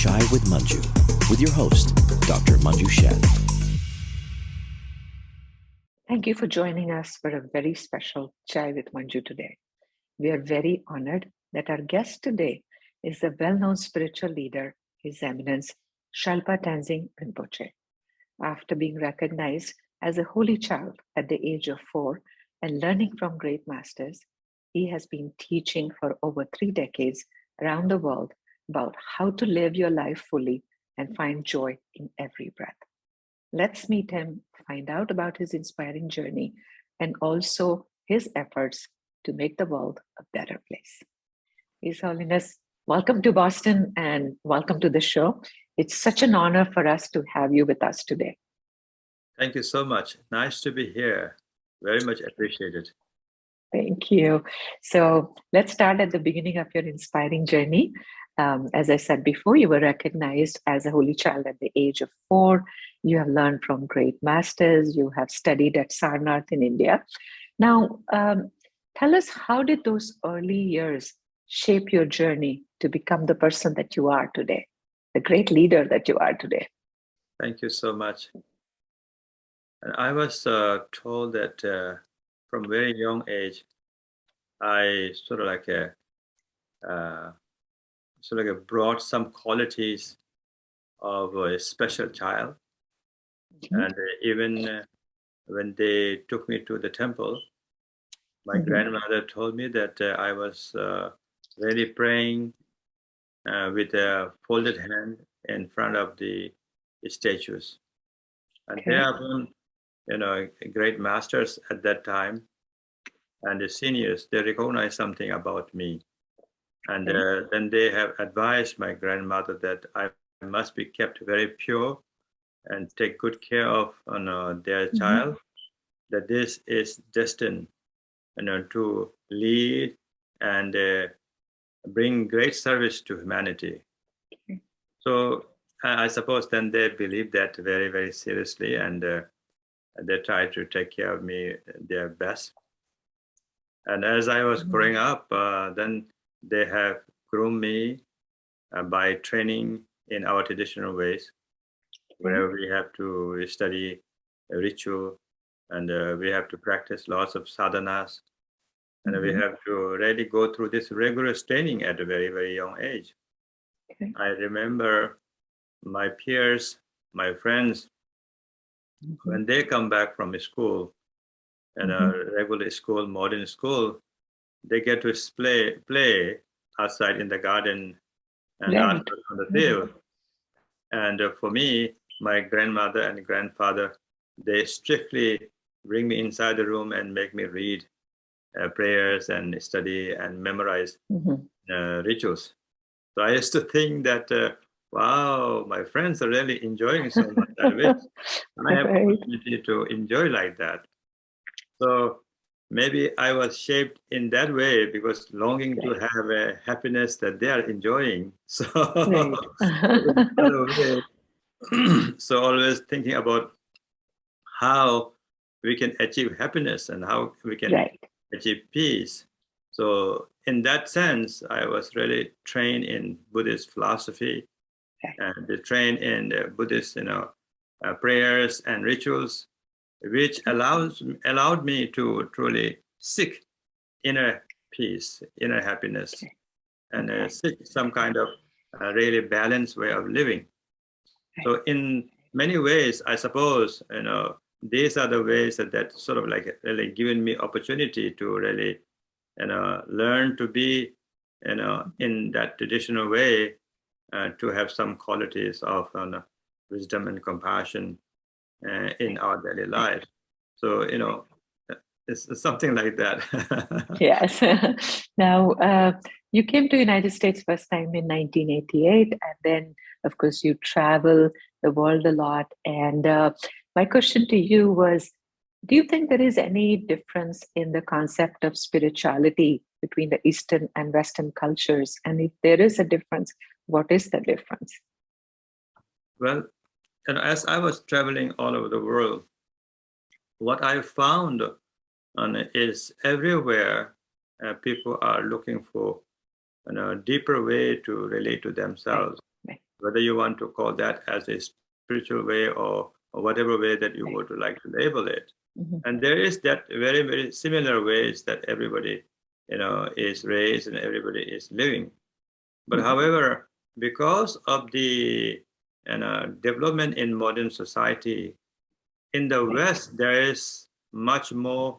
Chai with Manju, with your host, Dr. Manju Shen. Thank you for joining us for a very special Chai with Manju today. We are very honored that our guest today is the well-known spiritual leader, His Eminence Shyalpa Tenzin Rinpoche. After being recognized as a holy child at the age of 4 and learning from great masters, he has been teaching for over 3 decades around the world about how to live your life fully and find joy in every breath. Let's meet him, find out about his inspiring journey, and also his efforts to make the world a better place. His Holiness, welcome to Boston and welcome to the show. It's such an honor for us to have you with us today. Thank you so much. Nice to be here. Very much appreciated. Thank you. So let's start at the beginning of your inspiring journey. As I said before, you were recognized as a holy child at the age of 4. You have learned from great masters. You have studied at Sarnath in India. Now, tell us, how did those early years shape your journey to become the person that you are today, the great leader that you are today? Thank you so much. And I was told that from very young age, I sort of like brought some qualities of a special child. Mm-hmm. And even when they took me to the temple, my mm-hmm. grandmother told me that I was really praying with a folded hand in front of the statues. And okay. There are, great masters at that time, and the seniors, they recognized something about me. And okay. Then they have advised my grandmother that I must be kept very pure and take good care of their mm-hmm. child, that this is destined to lead and bring great service to humanity. Okay. So I suppose then they believe that very, very seriously, and they try to take care of me their best. And as I was mm-hmm. growing up, then they have groomed me by training in our traditional ways, where we have to study a ritual, and we have to practice lots of sadhanas, and mm-hmm. we have to really go through this rigorous training at a very, very young age. Okay. I remember my peers, my friends, mm-hmm. when they come back from school, and mm-hmm. a regular school, modern school, they get to play outside in the garden and on the field. Mm-hmm. And for me, my grandmother and grandfather, they strictly bring me inside the room and make me read prayers and study and memorize mm-hmm. Rituals. So I used to think that, wow, my friends are really enjoying so much. I have opportunity to enjoy like that. So maybe I was shaped in that way, because longing to have a happiness that they are enjoying. So, so always thinking about how we can achieve happiness and how we can achieve peace. So in that sense, I was really trained in Buddhist philosophy and trained in Buddhist, prayers and rituals, which allowed me to truly seek inner peace, inner happiness, and seek some kind of really balanced way of living. So in many ways, I suppose, these are the ways that sort of like really given me opportunity to really, learn to be, in that traditional way, to have some qualities of wisdom and compassion in our daily life. So, it's something like that. Yes. Now, you came to United States first time in 1988, and then, of course, you travel the world a lot. And my question to you was, do you think there is any difference in the concept of spirituality between the Eastern and Western cultures? And if there is a difference, what is the difference? Well, as I was traveling all over the world, what I found is everywhere people are looking for a deeper way to relate to themselves, whether you want to call that as a spiritual way or whatever way that you would like to label it. And there is that very, very similar ways that everybody, is raised and everybody is living. But however, because of the development in modern society, in the West, there is much more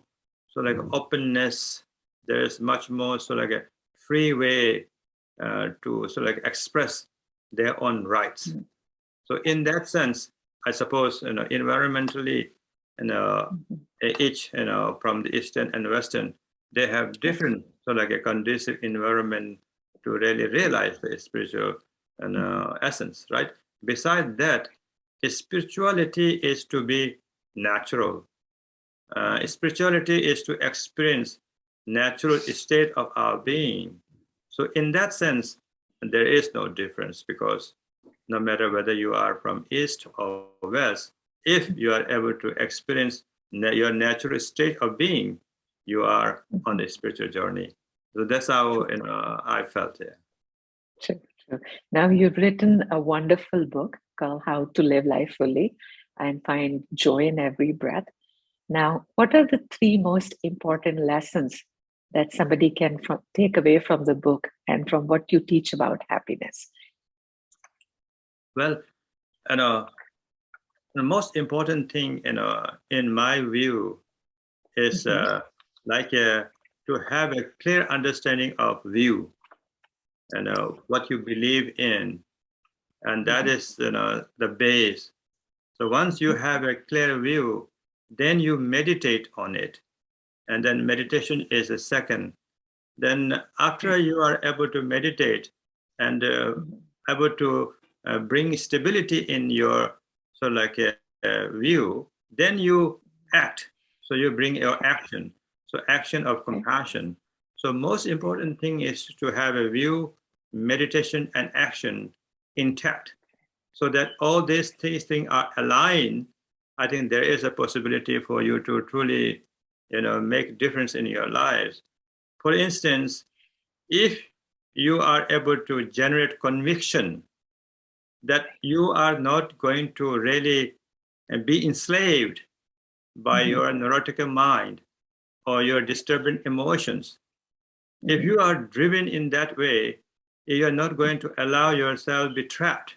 like openness. There is much more like a free way to like express their own rights. So in that sense, I suppose environmentally, each from the Eastern and Western, they have different like a conducive environment to really realize the spiritual essence, right? Besides that, spirituality is to be natural. Spirituality is to experience natural state of our being. So in that sense, there is no difference, because no matter whether you are from East or West, if you are able to experience your natural state of being, you are on the spiritual journey. So that's how I felt it. True, true. Now, you've written a wonderful book called How to Live Life Fully and Find Joy in Every Breath. Now, what are the three most important lessons that somebody can take away from the book and from what you teach about happiness? Well, the most important thing, in my view, is to have a clear understanding of view and what you believe in, and that is the base. So once you have a clear view, then you meditate on it, and then meditation is a second. Then after you are able to meditate and able to bring stability in your view, then you act. So you bring your action. So action of compassion. So most important thing is to have a view, meditation, and action intact, so that all these things are aligned. I think there is a possibility for you to truly, make difference in your lives. For instance, if you are able to generate conviction that you are not going to really be enslaved by your neurotic mind or your disturbing emotions, if you are driven in that way, you are not going to allow yourself to be trapped,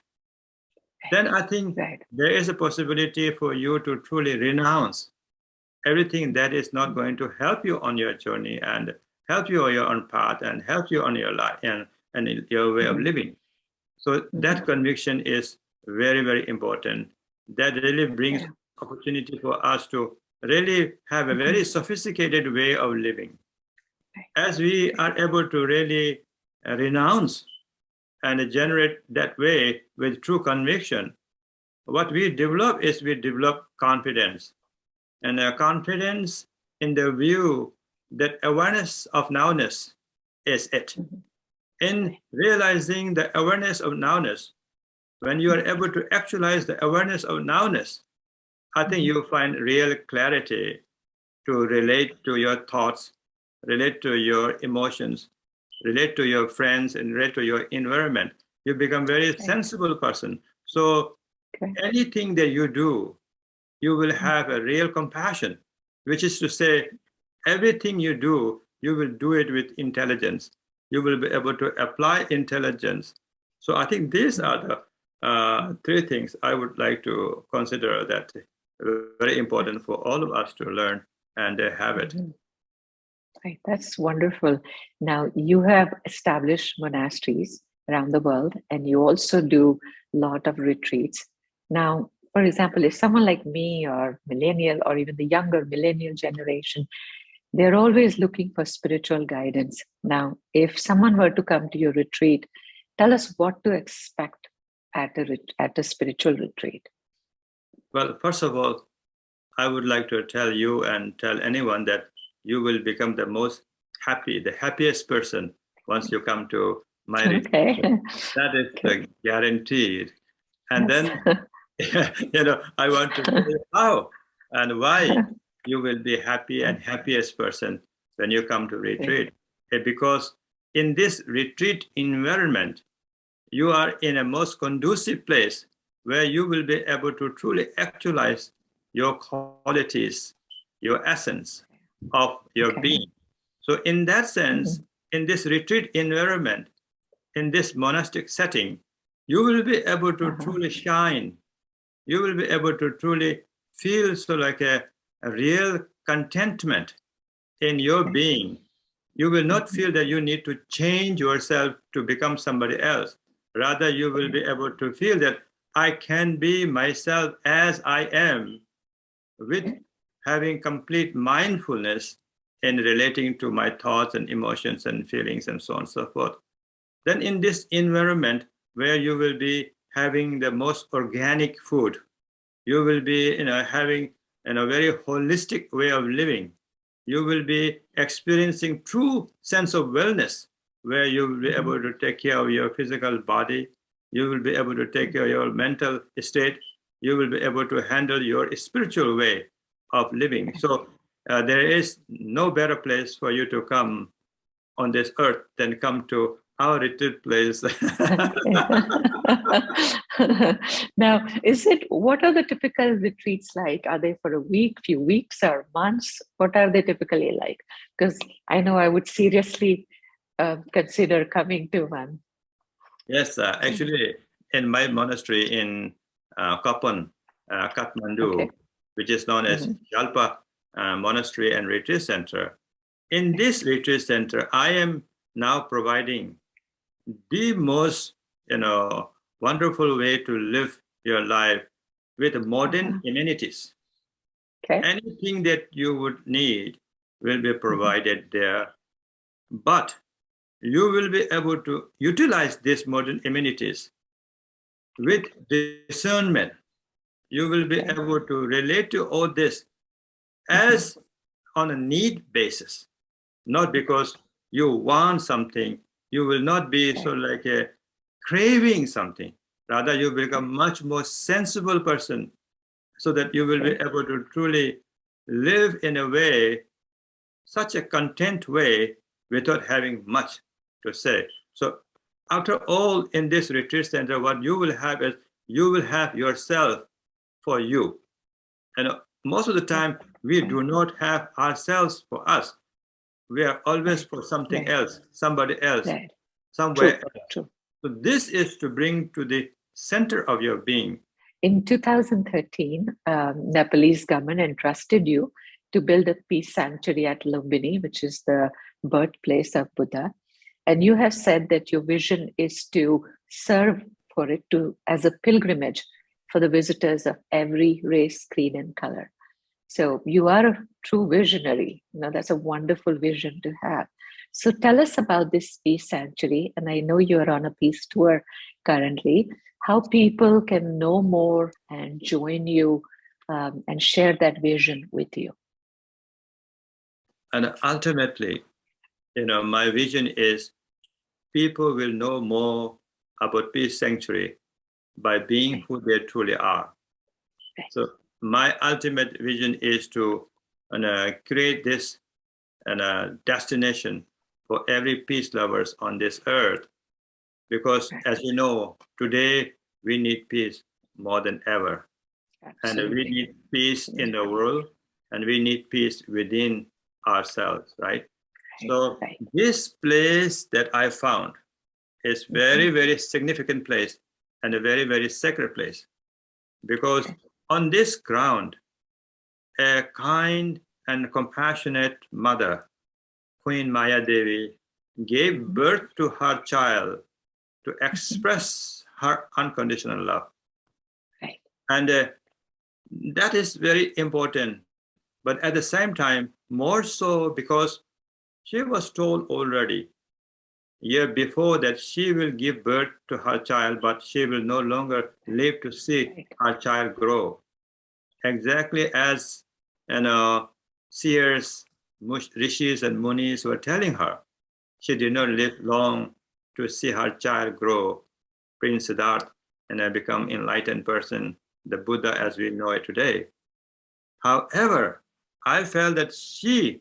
then I think there is a possibility for you to truly renounce everything that is not going to help you on your journey and help you on your own path and help you on your life and your way of living. So that conviction is very, very important. That really brings opportunity for us to really have a very sophisticated way of living. As we are able to really renounce and generate that way with true conviction, what we develop is we develop confidence. And confidence in the view that awareness of nowness is it. In realizing the awareness of nowness, when you are able to actualize the awareness of nowness, I think you find real clarity to relate to your thoughts, relate to your emotions, relate to your friends, and relate to your environment. You become very sensible person. So anything that you do, you will have a real compassion, which is to say, everything you do, you will do it with intelligence. You will be able to apply intelligence. So I think these are the three things I would like to consider that very important for all of us to learn and have it. Right, that's wonderful. Now, you have established monasteries around the world, and you also do a lot of retreats. Now, for example, if someone like me or millennial or even the younger millennial generation, they're always looking for spiritual guidance. Now, if someone were to come to your retreat, tell us what to expect at a spiritual retreat. Well, first of all, I would like to tell you and tell anyone that you will become the happiest person once you come to my retreat. That is guaranteed. And then, I want to tell you how and why you will be happy and happiest person when you come to retreat. Because in this retreat environment, you are in a most conducive place where you will be able to truly actualize your qualities, your essence of your Okay. being. So in that sense, Mhm. in this retreat environment, in this monastic setting, you will be able to truly shine. You will be able to truly feel so like a real contentment in your Okay. being. You will not feel that you need to change yourself to become somebody else. Rather, you will be able to feel that I can be myself as I am, with having complete mindfulness in relating to my thoughts and emotions and feelings and so on and so forth. Then in this environment where you will be having the most organic food, you will be having a very holistic way of living. You will be experiencing true sense of wellness, where you will be able to take care of your physical body. You will be able to take care of your mental state. You will be able to handle your spiritual way of living. So there is no better place for you to come on this earth than come to our retreat place. Now, what are the typical retreats like? Are they for a week, few weeks, or months? What are they typically like? Because I know I would seriously consider coming to one. Yes, actually, in my monastery in Kapan, Kathmandu, Okay. which is known as Shyalpa Monastery and Retreat Center, in this retreat center, I am now providing the most, wonderful way to live your life with modern amenities. Okay. Anything that you would need will be provided there, but you will be able to utilize these modern amenities with discernment. You will be able to relate to all this as on a need basis, not because you want something. You will not be so like a craving something. Rather, you become much more sensible person, so that you will be able to truly live in a way, such a content way, without having much to say. So after all, in this retreat center, what you will have is you will have yourself for you. And most of the time, we do not have ourselves for us. We are always for something else, somebody else, Right. somewhere True. else. True. So this is to bring to the center of your being. In 2013, Nepalese government entrusted you to build a peace sanctuary at Lumbini, which is the birthplace of Buddha. And you have said that your vision is to serve for it as a pilgrimage for the visitors of every race, creed, and color. So you are a true visionary. That's a wonderful vision to have. So tell us about this peace sanctuary. And I know you're on a peace tour currently, how people can know more and join you and share that vision with you. And ultimately, my vision is people will know more about Peace Sanctuary by being who they truly are. Right. So my ultimate vision is to create this destination for every peace lovers on this earth, because as you know, today we need peace more than ever. And we Absolutely. need peace in the world, and we need peace within ourselves, right? So Right. this place that I found is very, very significant place and a very, very sacred place, because on this ground, a kind and compassionate mother, Queen Maya Devi, gave birth to her child to express her unconditional love. Right. And that is very important. But at the same time, more so because she was told already year before that she will give birth to her child, but she will no longer live to see her child grow. Exactly as seers, rishis, and munis were telling her, she did not live long to see her child grow, Prince Siddhartha, and become enlightened person, the Buddha as we know it today. However, I felt that she,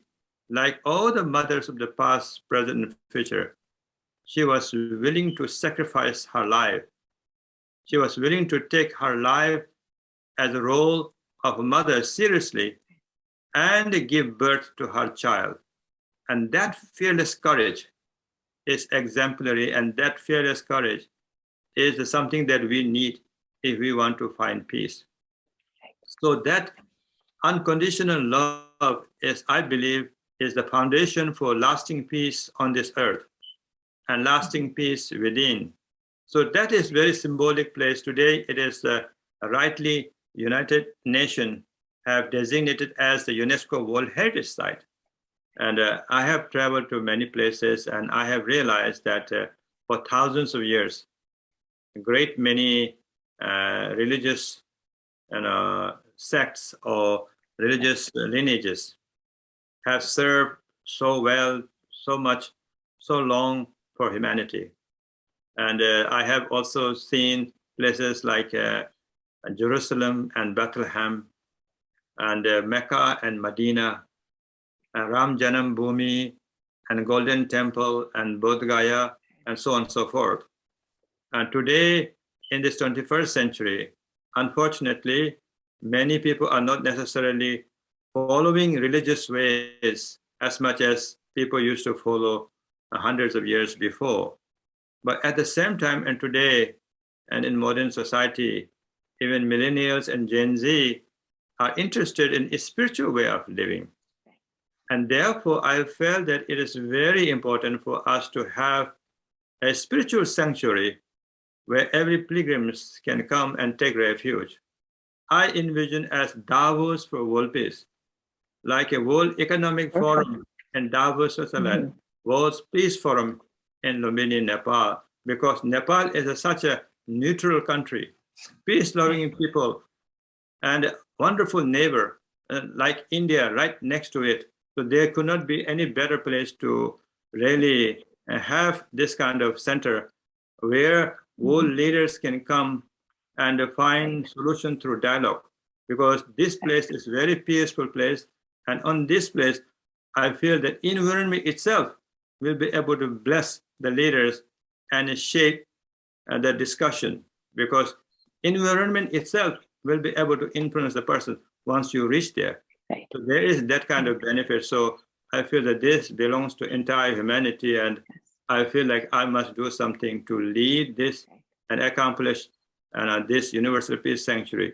like all the mothers of the past, present, and future, she was willing to sacrifice her life. She was willing to take her life as a role of a mother seriously and give birth to her child. And that fearless courage is exemplary, and that fearless courage is something that we need if we want to find peace. So that unconditional love is, I believe, is the foundation for lasting peace on this earth and lasting peace within. So that is very symbolic place. Today, it is rightly United Nations have designated as the UNESCO World Heritage Site. And I have traveled to many places, and I have realized that for thousands of years, a great many religious sects or religious lineages have served so well, so much, so long for humanity. And I have also seen places like Jerusalem and Bethlehem and Mecca and Medina, and Ram Janam Bhoomi and Golden Temple and Bodh Gaya and so on and so forth. And today, in this 21st century, unfortunately, many people are not necessarily following religious ways as much as people used to follow hundreds of years before. But at the same time, and today, and in modern society, even millennials and Gen Z are interested in a spiritual way of living. And therefore, I felt that it is very important for us to have a spiritual sanctuary where every pilgrim can come and take refuge. I envision as Davos for world peace, like a World Economic Forum in Davos, Switzerland, World Peace Forum in Lumbini, Nepal, because Nepal is such a neutral country, peace-loving people, and a wonderful neighbor like India right next to it. So there could not be any better place to really have this kind of center where world leaders can come and find solution through dialogue, because this place is very peaceful place. And on this place, I feel that environment itself will be able to bless the leaders and shape the discussion, because environment itself will be able to influence the person once you reach there. Right. So there is that kind of benefit. So I feel that this belongs to entire humanity, and I feel like I must do something to lead this and accomplish this Universal Peace Sanctuary.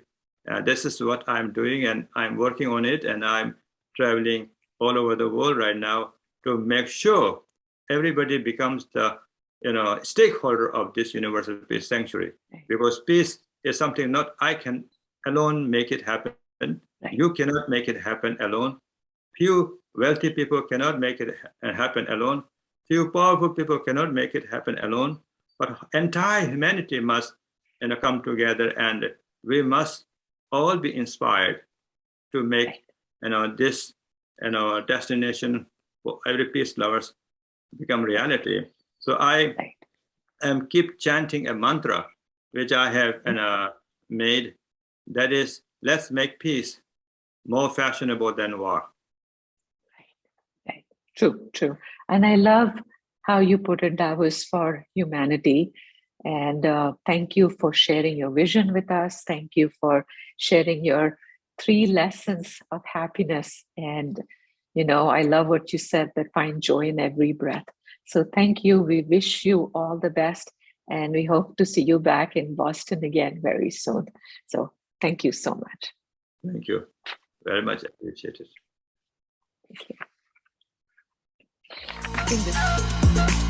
This is what I'm doing, and I'm working on it, and I'm traveling all over the world right now to make sure everybody becomes the stakeholder of this Universal Peace Sanctuary, because peace is something not I can alone make it happen. Right. You cannot make it happen alone. Few wealthy people cannot make it happen alone. Few powerful people cannot make it happen alone. But entire humanity must come together, and we must all be inspired to make this destination for every peace lovers become reality. So I keep chanting a mantra which I have made, that is, let's make peace more fashionable than war. Right. True. And I love how you put it, Davos for humanity. And thank you for sharing your vision with us. Thank you for sharing your 3 lessons of happiness. And, I love what you said, that find joy in every breath. So thank you. We wish you all the best. And we hope to see you back in Boston again very soon. So thank you so much. Thank you very much. I appreciate it. Thank you.